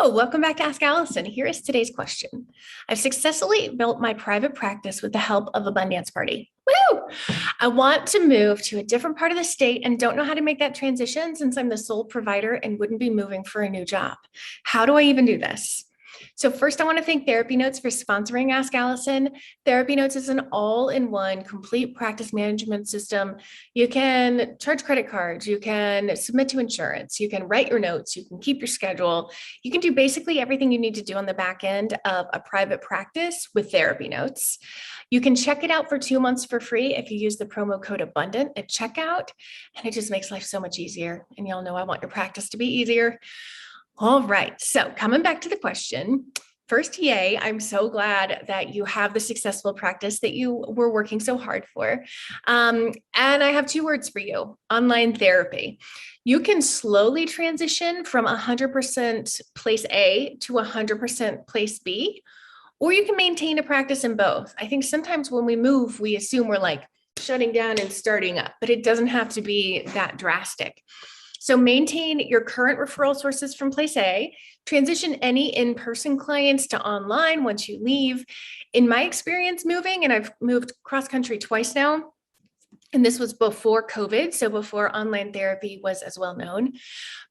Welcome back to Ask Allison. Here is today's question. I've successfully built my private practice with the help of a Abundance Party. Woo! I want to move to a different part of the state and don't know how to make that transition since I'm the sole provider and wouldn't be moving for a new job. How do I even do this? So first, I want to thank Therapy Notes for sponsoring Ask Allison. Therapy Notes is an all-in-one complete practice management system. You can charge credit cards, you can submit to insurance, you can write your notes, you can keep your schedule. You can do basically everything you need to do on the back end of a private practice with Therapy Notes. You can check it out for 2 months for free if you use the promo code ABUNDANT at checkout, and it just makes life so much easier. And y'all know I want your practice to be easier. All right, so coming back to the question, first, yay, I'm so glad that you have the successful practice that you were working so hard for. And I have 2 words for you, online therapy. You can slowly transition from 100% place A to 100% place B, or you can maintain a practice in both. I think sometimes when we move, we assume we're like shutting down and starting up, but it doesn't have to be that drastic. So maintain your current referral sources from place A, transition any in-person clients to online once you leave. In my experience moving, and I've moved cross-country twice now, and this was before COVID, so before online therapy was as well known,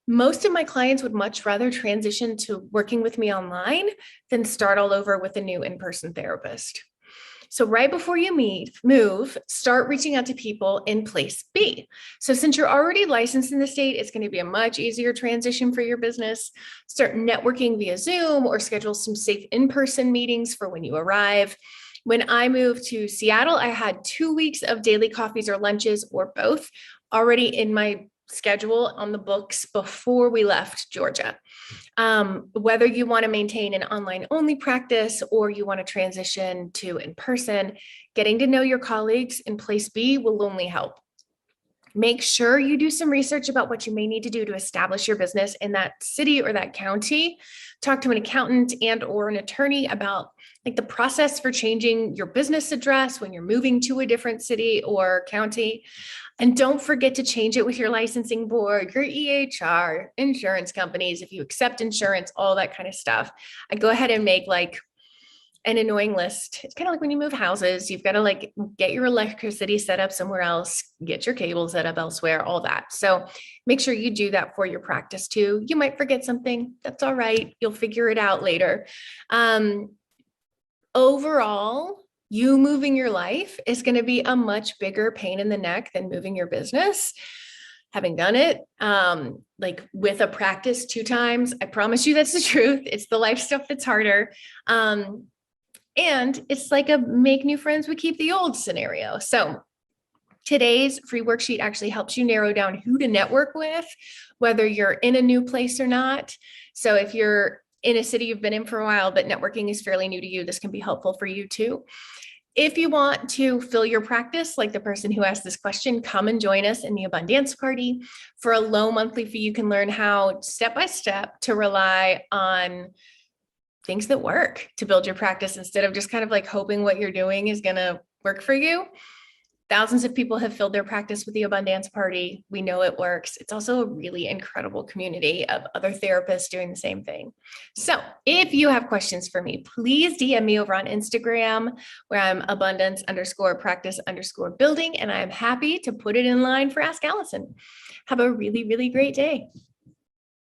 most of my clients would much rather transition to working with me online than start all over with a new in-person therapist. So right before you move, start reaching out to people in place B. So since you're already licensed in the state, it's going to be a much easier transition for your business. Start networking via Zoom or schedule some safe in-person meetings for when you arrive. When I moved to Seattle, I had 2 weeks of daily coffees or lunches or both already in my schedule on the books before we left Georgia. Whether you want to maintain an online only practice or you want to transition to in person, getting to know your colleagues in place B will only help. Make sure you do some research about what you may need to do to establish your business in that city or that county. Talk to an accountant and or an attorney about like the process for changing your business address when you're moving to a different city or county. And don't forget to change it with your licensing board, your EHR, insurance companies, if you accept insurance, all that kind of stuff. I go ahead and make like an annoying list. It's kind of like when you move houses, you've got to like get your electricity set up somewhere else, get your cable set up elsewhere, all that. So make sure you do that for your practice too. You might forget something. That's all right. You'll figure it out later. Overall, you moving your life is going to be a much bigger pain in the neck than moving your business. Having done it, like with a practice 2 times, I promise you that's the truth. It's the life stuff that's harder. And it's like a make new friends, we keep the old scenario. So today's free worksheet actually helps you narrow down who to network with, whether you're in a new place or not. So if you're in a city you've been in for a while, but networking is fairly new to you, this can be helpful for you too. If you want to fill your practice, like the person who asked this question, come and join us in the Abundance Party. For a low monthly fee, you can learn how step by step to rely on things that work to build your practice instead of just kind of like hoping what you're doing is going to work for you. Thousands of people have filled their practice with the Abundance Party. We know it works. It's also a really incredible community of other therapists doing the same thing. So if you have questions for me, please DM me over on Instagram where I'm abundance_practice_building, and I'm happy to put it in line for Ask Allison. Have a really, really great day.